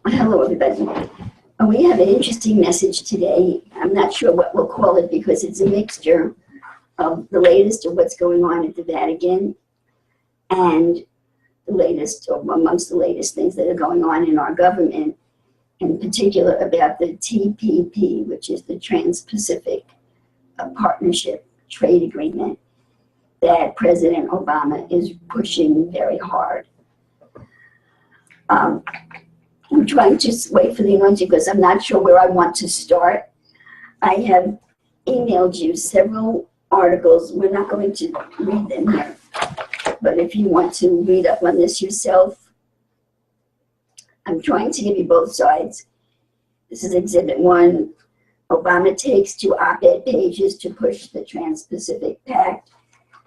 Hello, everybody. We have an interesting message today. I'm not sure what we'll call it because it's a mixture of the latest of what's going on at the Vatican and the latest, or amongst the latest things that are going on in our government, in particular about the TPP, which is the Trans-Pacific Partnership Trade Agreement that President Obama is pushing very hard. I'm trying to wait for the anointing because I'm not sure where I want to start. I have emailed you several articles. We're not going to read them here, but if you want to read up on this yourself, I'm trying to give you both sides. This is Exhibit 1. Obama takes 2 op-ed pages to push the Trans-Pacific Pact.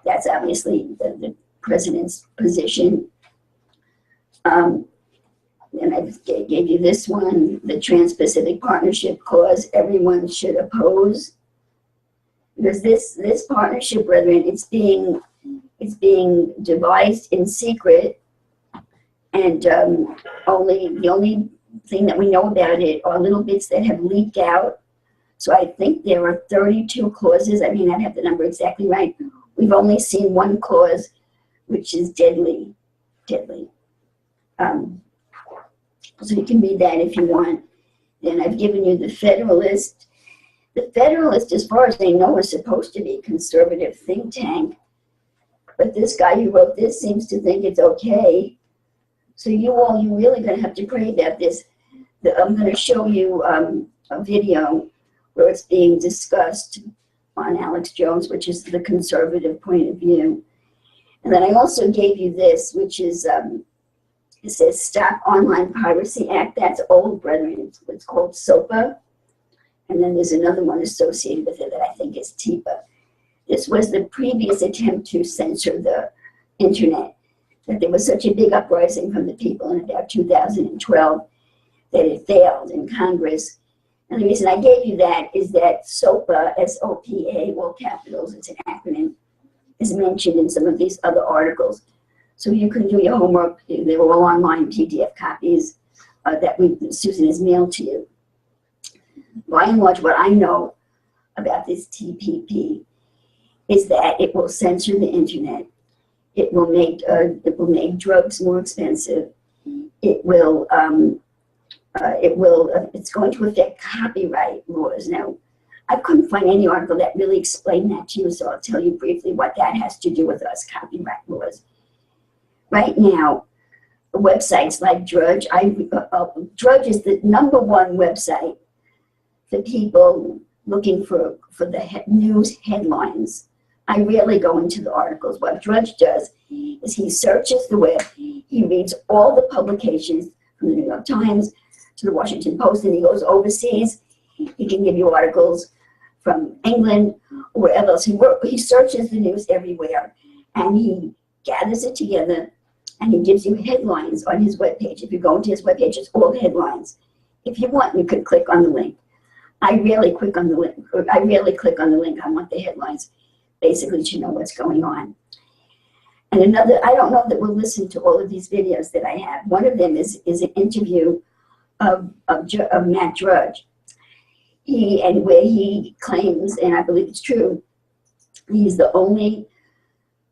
That's obviously the president's position. And I gave you this one, the Trans-Pacific Partnership Clause, everyone should oppose. Because this partnership, brethren, it's being devised in secret, and the only thing that we know about it are little bits that have leaked out. So I think there are 32 clauses. I may not have the number exactly right. We've only seen one clause, which is deadly. So you can read that if you want. Then I've given you the Federalist. The Federalist, as far as I know, is supposed to be a conservative think tank. But this guy who wrote this seems to think it's okay. So you're really going to have to pray about this. I'm going to show you a video where it's being discussed on Alex Jones, which is the conservative point of view. And then I also gave you this, which is, it says Stop Online Piracy Act. That's old, brethren. It's called SOPA. And then there's another one associated with it that I think is TPA. This was the previous attempt to censor the internet. That there was such a big uprising from the people in about 2012 that it failed in Congress. And the reason I gave you that is that SOPA, S-O-P-A, all capitals, it's an acronym, is mentioned in some of these other articles. So you can do your homework. They're all online PDF copies that Susan has mailed to you. By and large, what I know about this TPP is that it will censor the internet. It will make drugs more expensive. It's going to affect copyright laws. Now, I couldn't find any article that really explained that to you, so I'll tell you briefly what that has to do with us, copyright laws. Right now, websites like Drudge, Drudge is the #1 website for people looking for the news headlines. I rarely go into the articles. What Drudge does is he searches the web, he reads all the publications from the New York Times to the Washington Post, and he goes overseas. He can give you articles from England or wherever else. He searches the news everywhere, and he gathers it together, and he gives you headlines on his webpage. If you go into his webpage, it's all headlines. If you want, you can click on the link. I rarely click on the link. I want the headlines, basically, to know what's going on. And another, I don't know that we'll listen to all of these videos that I have. One of them is an interview of Matt Drudge. Where he claims, and I believe it's true, he's the only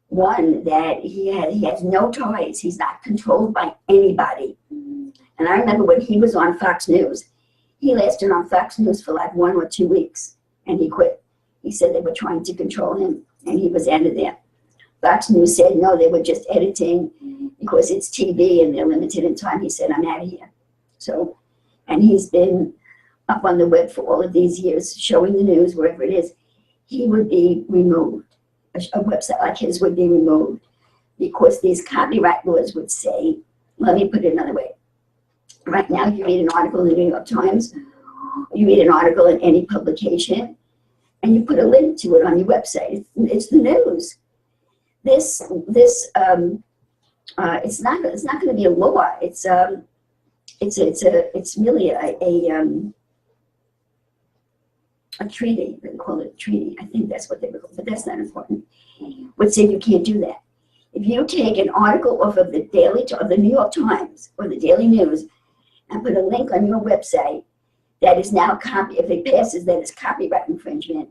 one that he has no ties. He's not controlled by anybody. And I remember when he was on Fox News, he lasted on Fox News for like 1 or 2 weeks, and he quit. He said they were trying to control him, and he was out of there. Fox News said, no, they were just editing because it's TV and they're limited in time. He said, I'm out of here. So, and he's been up on the web for all of these years, showing the news wherever it is. He would be removed. A website like his would be removed because these copyright laws would say, let me put it another way. Right now, you read an article in the New York Times, you read an article in any publication, and you put a link to it on your website. It's the news. It's not going to be a law. It's really a treaty. They call it a treaty. I think that's what they would call it, but that's not important. Would say you can't do that. If you take an article off of the New York Times or the Daily News and put a link on your website that is now if it passes, that is copyright infringement,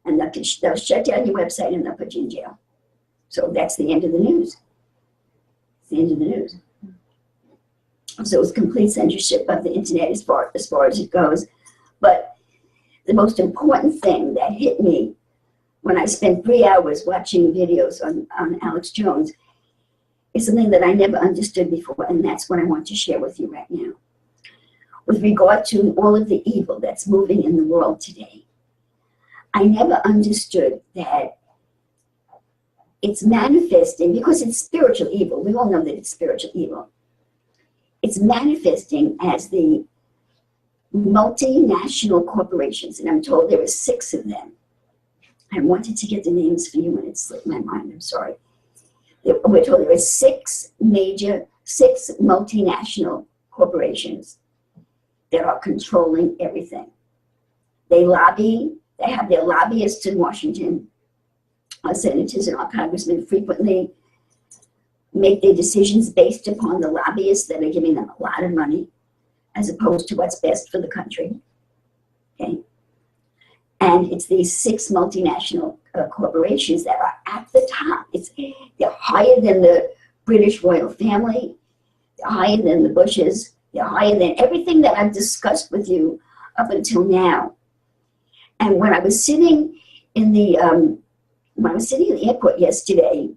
and they'll shut down your website and they'll put you in jail. So that's the end of the news. It's the end of the news. So it's complete censorship of the internet as far as it goes. But the most important thing that hit me when I spent 3 hours watching videos on Alex Jones is something that I never understood before, and that's what I want to share with you right now. With regard to all of the evil that's moving in the world today, I never understood that it's manifesting, because it's spiritual evil. We all know that it's spiritual evil. It's manifesting as the multinational corporations, and I'm told there are 6 of them. I wanted to get the names for you when it slipped my mind, I'm sorry. We're told there are 6 multinational corporations that are controlling everything. They lobby, they have their lobbyists in Washington. Our senators and our congressmen frequently make their decisions based upon the lobbyists that are giving them a lot of money, as opposed to what's best for the country. Okay? And it's these 6 multinational corporations that are at the top. They're higher than the British royal family. They're higher than the Bushes. They're higher than everything that I've discussed with you up until now. And when I was sitting in the airport yesterday,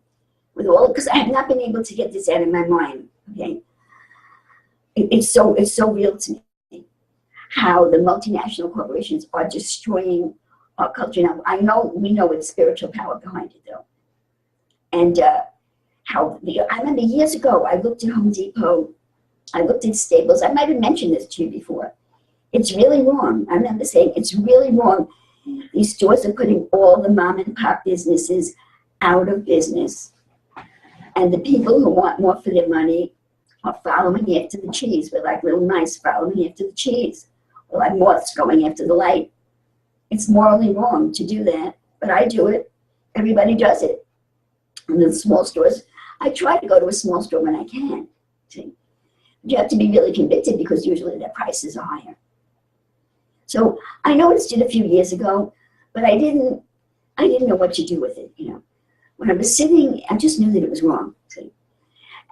because I have not been able to get this out of my mind. Okay, it's so real to me how the multinational corporations are destroying our culture. Now we know it's spiritual power behind it though, and I remember years ago I looked at Home Depot, I looked at Staples. I might have mentioned this to you before. It's really wrong. I remember saying it's really wrong. These stores are putting all the mom and pop businesses out of business. And the people who want more for their money are following after the cheese. We're like little mice following after the cheese. We're like moths going after the light. It's morally wrong to do that, but I do it. Everybody does it. And the small stores, I try to go to a small store when I can. See? You have to be really convicted because usually their prices are higher. So I noticed it a few years ago, but I didn't know what to do with it, you know. When I was sitting, I just knew that it was wrong. See?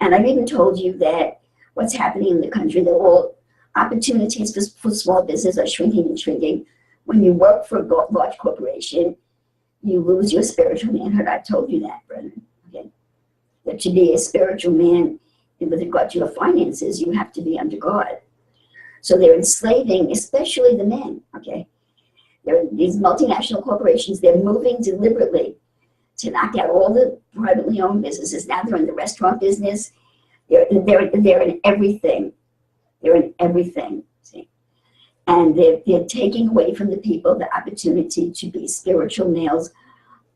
And I've even told you that what's happening in the country, that all opportunities for small business are shrinking and shrinking. When you work for a large corporation, you lose your spiritual manhood. I told you that, brethren. Okay? That to be a spiritual man, with regard to your finances, you have to be under God. So they're enslaving, especially the men, okay? These multinational corporations, they're moving deliberately to knock out all the privately owned businesses. Now they're in the restaurant business. They're in everything. They're in everything, see? And they're taking away from the people the opportunity to be spiritual males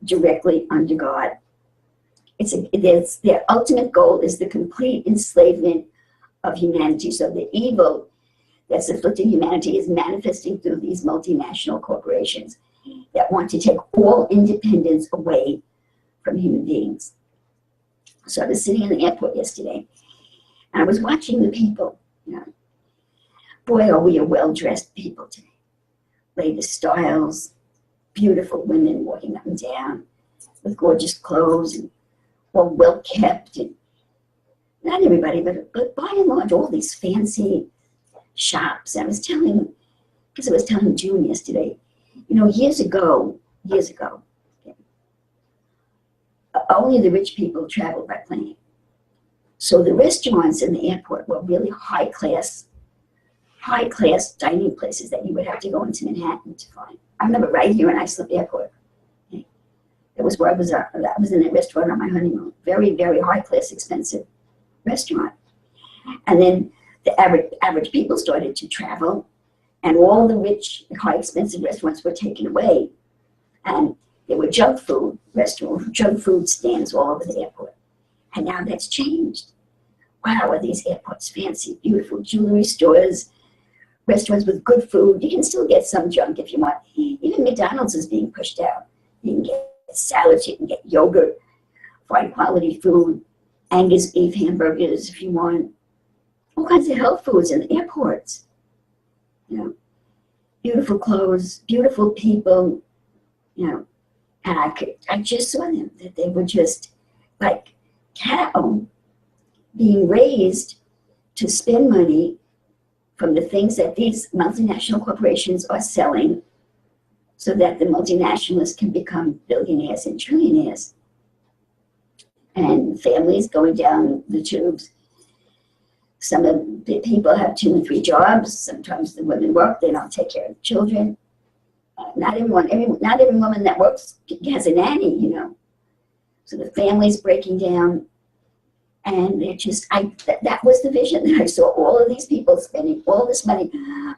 directly under God. Their ultimate goal is the complete enslavement of humanity. So the evil that's afflicting humanity is manifesting through these multinational corporations that want to take all independence away from human beings. So I was sitting in the airport yesterday, and I was watching the people. You know, boy, are we a well-dressed people today. Latest styles, beautiful women walking up and down with gorgeous clothes, and all well-kept. And not everybody, but by and large, all these fancy shops. I was telling June yesterday, you know, years ago, okay, only the rich people traveled by plane. So the restaurants in the airport were really high class dining places that you would have to go into Manhattan to find. I remember right here in Islip Airport. Okay, that was where I was in a restaurant on my honeymoon. Very, very high class, expensive restaurant. And then the average people started to travel, and all the rich, high expensive restaurants were taken away. And there were junk food stands all over the airport. And now that's changed. Wow, are these airports fancy, beautiful jewelry stores, restaurants with good food. You can still get some junk if you want. Even McDonald's is being pushed out. You can get salads, you can get yogurt, fine quality food, Angus beef hamburgers if you want. all kinds of health foods in the airports. You know, beautiful clothes, beautiful people, you know. And I just saw them, that they were just like cattle being raised to spend money from the things that these multinational corporations are selling so that the multinationalists can become billionaires and trillionaires. And families going down the tubes. Some of the people have 2 and 3 jobs. Sometimes the women work, they don't take care of the children. Not every woman that works has a nanny, you know. So the family's breaking down. And it just, that was the vision that I saw. All of these people spending all this money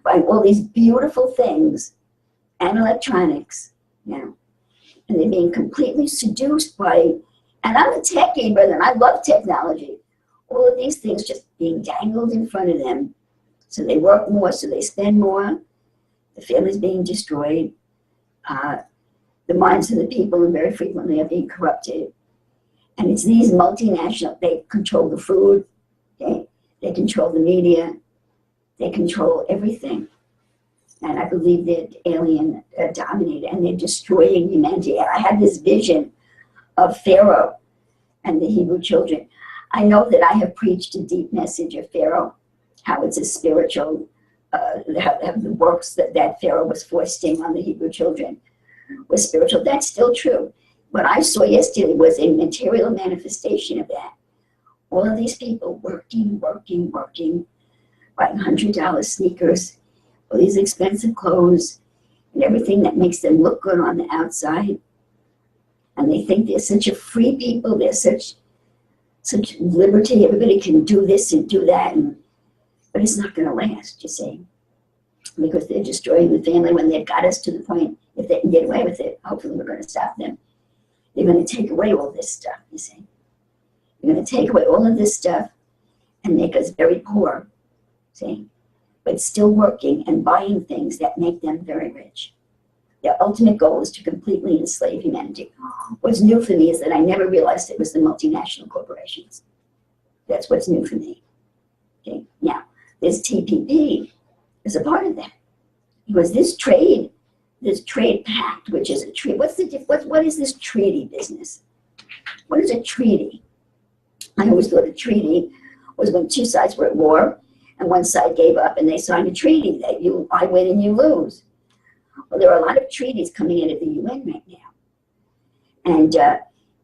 buying all these beautiful things and electronics, you know. And they're being completely seduced by, and I'm a techie, brother, and I love technology. All of these things just being dangled in front of them. So they work more, so they spend more. The family's being destroyed. The minds of the people very frequently are being corrupted. And it's these multinational, they control the food, okay? They control the media, they control everything. And I believe they're alien dominated, and they're destroying humanity. And I had this vision of Pharaoh and the Hebrew children. I know that I have preached a deep message of Pharaoh, how it's a spiritual, how the works that Pharaoh was foisting on the Hebrew children was spiritual. That's still true. What I saw yesterday was a material manifestation of that. All of these people working, buying $100 sneakers, all these expensive clothes, and everything that makes them look good on the outside. And they think they're such a free people, they're such liberty, everybody can do this and do that, but it's not going to last, you see, because they're destroying the family when they've got us to the point, if they can get away with it, hopefully we're going to stop them. They're going to take away all this stuff, you see. They're going to take away all of this stuff and make us very poor, see, but still working and buying things that make them very rich. Their ultimate goal is to completely enslave humanity. What's new for me is that I never realized it was the multinational corporations. That's what's new for me. Okay, now, this TPP is a part of that. Because this trade pact, which is a treaty, what is this treaty business? What is a treaty? I always thought a treaty was when 2 sides were at war and one side gave up and they signed a treaty that I win and you lose. Well, there are a lot of treaties coming in at the UN right now. And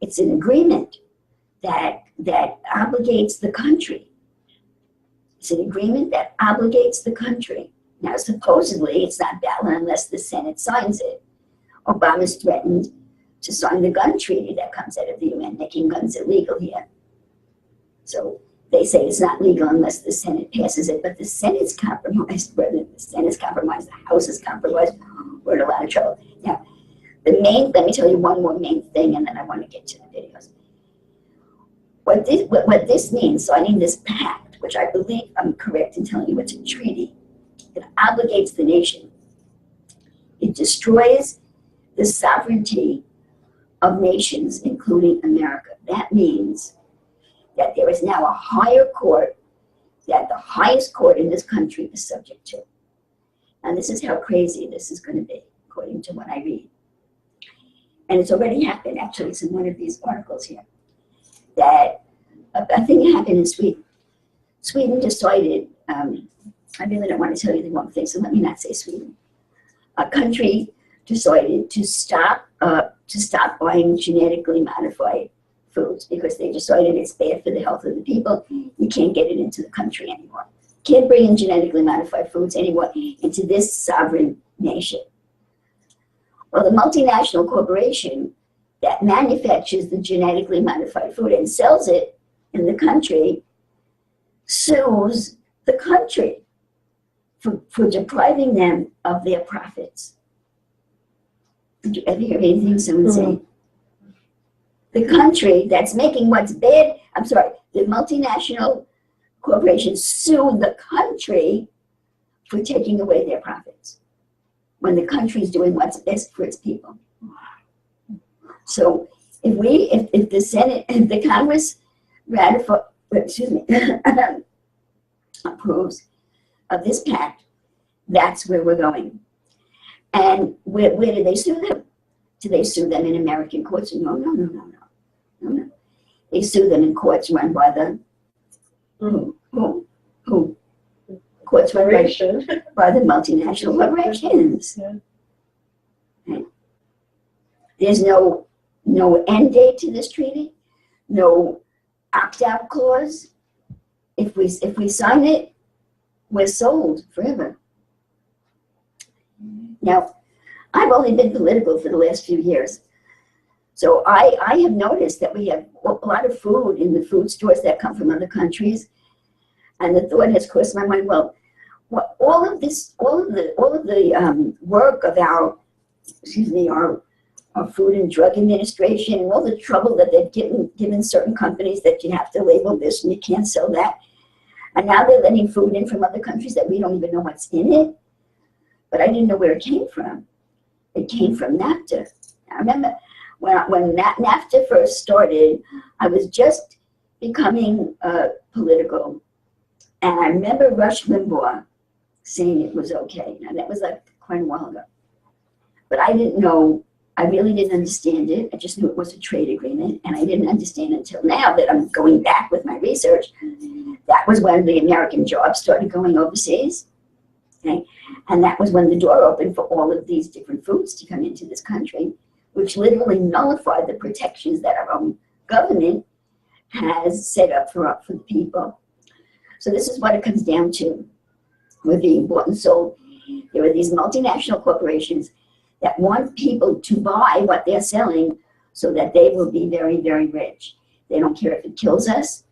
it's an agreement that obligates the country. It's an agreement that obligates the country. Now, supposedly, it's not valid unless the Senate signs it. Obama's threatened to sign the gun treaty that comes out of the UN, making guns illegal here. So they say it's not legal unless the Senate passes it, but the Senate's compromised. Whether the Senate's compromised, the House is compromised, we're in a lot of trouble. Now, let me tell you one more main thing, and then I want to get to the videos. What this means, so I need this pact, which I believe I'm correct in telling you it's a treaty. It obligates the nation. It destroys the sovereignty of nations, including America. That means that there is now a higher court that the highest court in this country is subject to. And this is how crazy this is going to be, according to what I read. And it's already happened, actually. It's in one of these articles here. That I think it happened in Sweden. Sweden decided, I really don't want to tell you the wrong thing, so let me not say Sweden. A country decided to stop buying genetically modified foods because they decided it's bad for the health of the people. You can't get it into the country anymore. Can't bring in genetically modified foods anymore into this sovereign nation. Well, the multinational corporation that manufactures the genetically modified food and sells it in the country sues the country for depriving them of their profits. Did you ever hear anything someone say? The country that's making what's bad, the multinational corporations sue the country for taking away their profits when the country is doing what's best for its people. So if the Senate, if the Congress ratify, approves of this pact, that's where we're going. And where do they sue them? Do they sue them in American courts? No, no, no, no, no, no, no. They sue them in courts run by the who? Courts run by the multinational corporations. Yeah. Right. There's no end date to this treaty, no opt-out clause. If we sign it, we're sold forever. Now, I've only been political for the last few years, so I have noticed that we have a lot of food in the food stores that come from other countries, and the thought has crossed my mind. Well, all of the work of our Food and Drug Administration and all the trouble that they've given certain companies that you have to label this and you can't sell that, and now they're letting food in from other countries that we don't even know what's in it. But I didn't know where it came from. It came from NAFTA. I remember when NAFTA first started, I was just becoming political. And I remember Rush Limbaugh saying it was okay. Now, that was like quite a while ago. But I didn't know, I really didn't understand it. I just knew it was a trade agreement. And I didn't understand until now that I'm going back with my research. That was when the American jobs started going overseas. Okay? And that was when the door opened for all of these different foods to come into this country, which literally nullified the protections that our own government has set up for the people. So this is what it comes down to. We're being bought and sold. There are these multinational corporations that want people to buy what they're selling so that they will be very, very rich. They don't care if it kills us.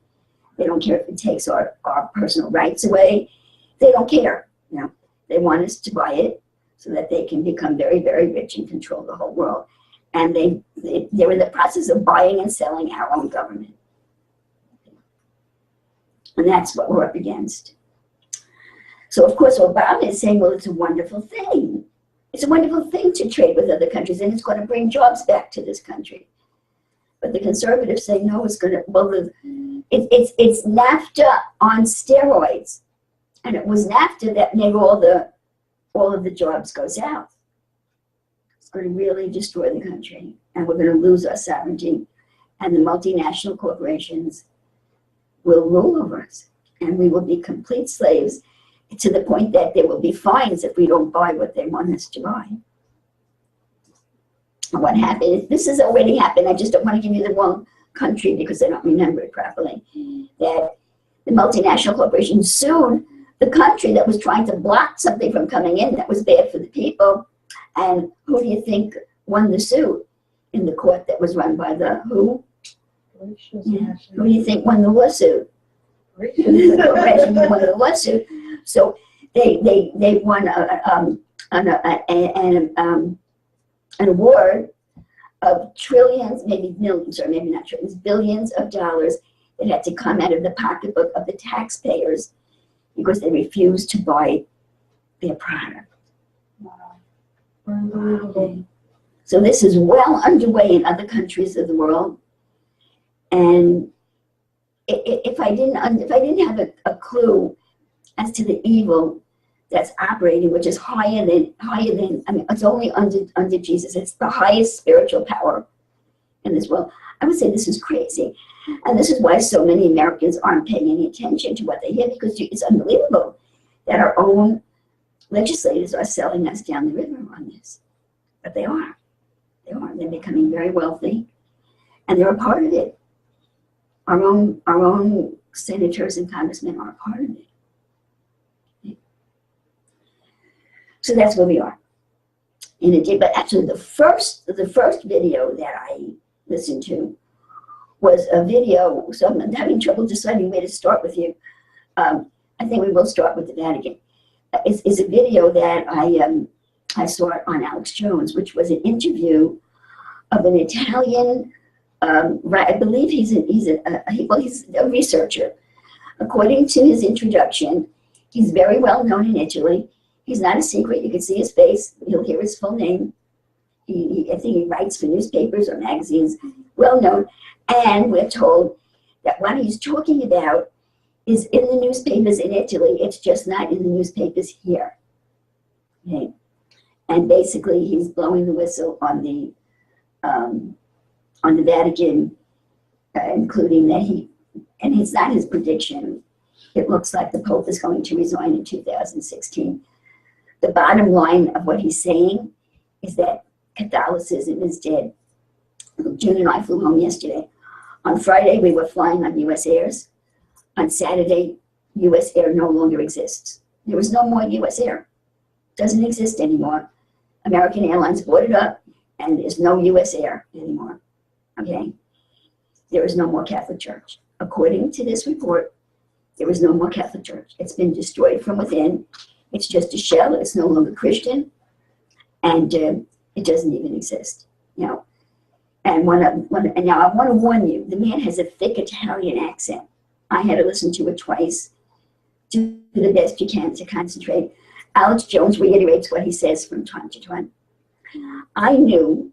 They don't care if it takes our personal rights away. They don't care, you know. They want us to buy it so that they can become very, very rich and control the whole world. And they're in the process of buying and selling our own government. And that's what we're up against. So, of course, Obama is saying, well, it's a wonderful thing. It's a wonderful thing to trade with other countries, and it's going to bring jobs back to this country. But the conservatives say, no, it's going to, well, it's NAFTA on steroids. And it was NAFTA that made all of the jobs go south. It's going to really destroy the country, and we're going to lose our sovereignty, and the multinational corporations will rule over us, and we will be complete slaves to the point that there will be fines if we don't buy what they want us to buy. And what happened, this has already happened, I just don't want to give you the wrong country because I don't remember it properly, that the multinational corporation sued the country that was trying to block something from coming in that was bad for the people. And who do you think won the suit in the court that was run by the who? Yeah. Who do you think won the lawsuit? The corporation won the lawsuit. So they won an award of trillions, maybe millions, or maybe not trillions, billions of dollars that had to come out of the pocketbook of the taxpayers because they refused to buy their product. Wow. Unbelievable. So this is well underway in other countries of the world. And if I didn't have a clue as to the evil that's operating, which is higher than, I mean, it's only under Jesus. It's the highest spiritual power in this world. I would say this is crazy. And this is why so many Americans aren't paying any attention to what they hear, because it's unbelievable that our own legislators are selling us down the river on this. But they are. They are. They're becoming very wealthy, and they're a part of it. Our own senators and congressmen are a part of it. So that's where we are. But actually, the first video that I listened to was a video. So I'm having trouble deciding where to start with you. I think we will start with the Vatican. It's a video that I saw on Alex Jones, which was an interview of an Italian. I believe he's a researcher. According to his introduction, he's very well known in Italy. He's not a secret. You can see his face. You'll hear his full name. I think he writes for newspapers or magazines, well known. And we're told that what he's talking about is in the newspapers in Italy. It's just not in the newspapers here. Okay? And basically, he's blowing the whistle on the Vatican, including that and it's not his prediction. It looks like the Pope is going to resign in 2016. The bottom line of what he's saying is that Catholicism is dead. June and I flew home yesterday. On Friday, we were flying on U.S. Airs. On Saturday, U.S. Air no longer exists. There was no more U.S. Air. Doesn't exist anymore. American Airlines bought it up, and there's no U.S. Air anymore. Okay? There is no more Catholic Church. According to this report, there is no more Catholic Church. It's been destroyed from within. It's just a shell. It's no longer Christian, and it doesn't even exist. You know. And now I want to warn you: the man has a thick Italian accent. I had to listen to it twice. Do the best you can to concentrate. Alex Jones reiterates what he says from time to time. I knew,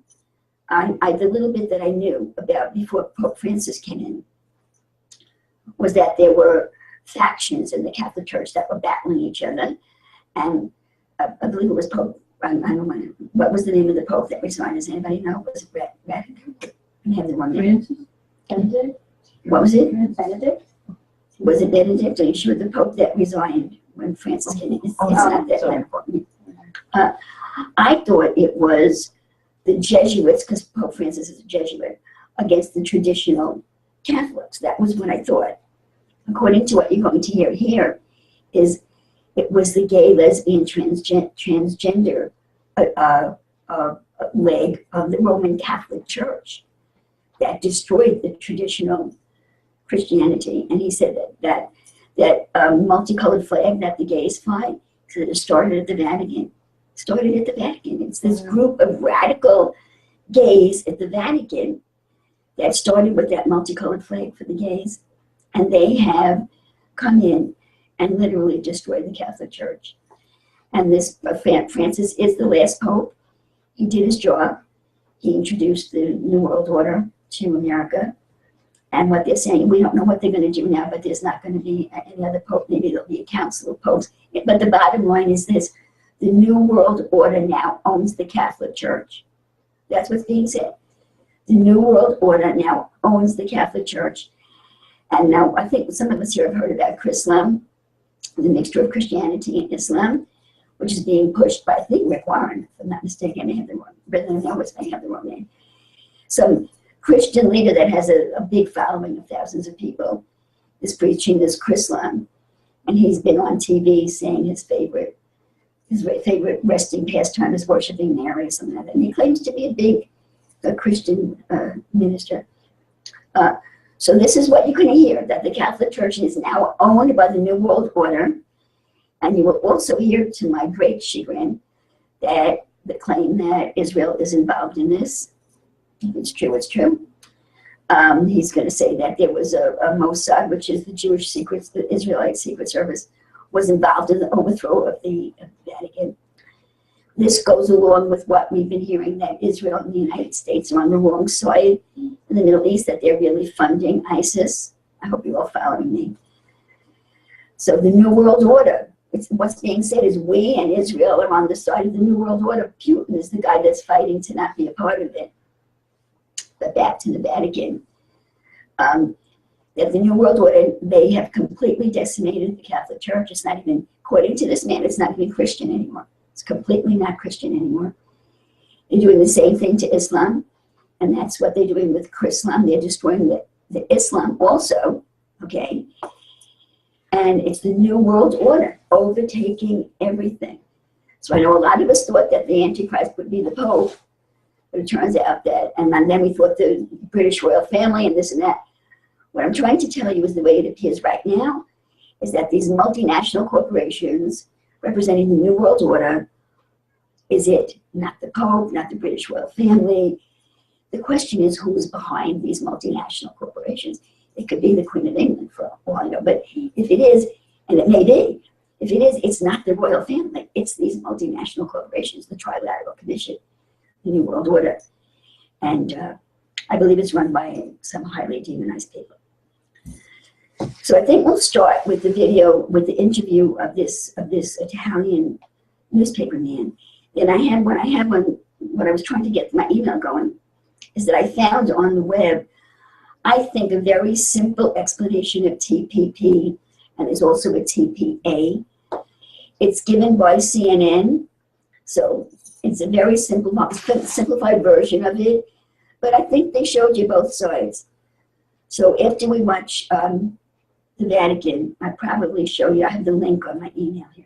the little bit that I knew about before Pope Francis came in, was that there were factions in the Catholic Church that were battling each other. And I believe it was Pope, I don't know, what was the name of the Pope that resigned? Does anybody know? Was it Vatican? I have the one name. Benedict? What was it? Benedict? Was it Benedict? Are you sure the Pope that resigned when Francis came in? It's not that important. I thought it was the Jesuits, because Pope Francis is a Jesuit, against the traditional Catholics. That was what I thought. According to what you're going to hear here, is it was the gay, lesbian, transgender leg of the Roman Catholic Church that destroyed the traditional Christianity. And he said that multicolored flag that the gays fly, so it started at the Vatican. It's this group of radical gays at the Vatican that started with that multicolored flag for the gays. And they have come in and literally destroyed the Catholic Church. And this Francis is the last pope. He did his job. He introduced the New World Order to America. And what they're saying, we don't know what they're going to do now, but there's not going to be any other pope. Maybe there'll be a council of popes. But the bottom line is this: the New World Order now owns the Catholic Church. That's what's being said. The New World Order now owns the Catholic Church. And now I think some of us here have heard about Chrislam, the mixture of Christianity and Islam, which is being pushed by, I think, Rick Warren, if I'm not mistaken. I may have the wrong, President Elvis may have the wrong name. Some Christian leader that has a big following of thousands of people is preaching this Chrislam. And he's been on TV saying his favorite resting pastime is worshiping Mary or something like that. And he claims to be a big Christian minister. So this is what you're going to hear, that the Catholic Church is now owned by the New World Order. And you will also hear, to my great chagrin, that the claim that Israel is involved in this. If it's true, it's true. He's going to say that there was a Mossad, which is the Jewish secrets, the Israelite secret service, was involved in the overthrow of the Vatican. This goes along with what we've been hearing, that Israel and the United States are on the wrong side in the Middle East, that they're really funding ISIS. I hope you're all following me. So the New World Order, what's being said is we and Israel are on the side of the New World Order. Putin is the guy that's fighting to not be a part of it. But back to the Vatican. That the New World Order, they have completely decimated the Catholic Church. It's not even, according to this man, it's not even Christian anymore. It's completely not Christian anymore. They're doing the same thing to Islam, and that's what they're doing with Chrislam. They're destroying the Islam also, okay? And it's the New World Order overtaking everything. So I know a lot of us thought that the Antichrist would be the Pope, but it turns out that, and then we thought the British royal family and this and that. What I'm trying to tell you is the way it appears right now is that these multinational corporations representing the New World Order is it, not the Pope, not the British royal family. The question is, who's behind these multinational corporations? It could be the Queen of England for all I know, but if it is, and it may be, if it is, it's not the royal family. It's these multinational corporations, the Trilateral Commission, the New World Order. And I believe it's run by some highly demonized people. So I think we'll start with the video, with the interview of this Italian newspaper man. And what I was trying to get my email going, is that I found on the web, I think, a very simple explanation of TPP, and there's also a TPA. It's given by CNN, so it's a very simplified version of it, but I think they showed you both sides. So after we watch the Vatican, I'll probably show you, I have the link on my email here.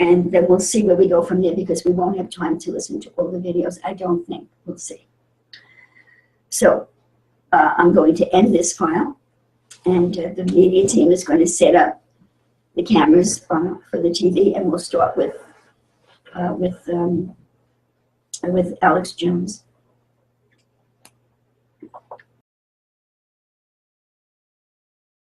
And then we'll see where we go from there, because we won't have time to listen to all the videos, I don't think. We'll see. So I'm going to end this file, and the media team is going to set up the cameras for the TV, and we'll start with Alex Jones.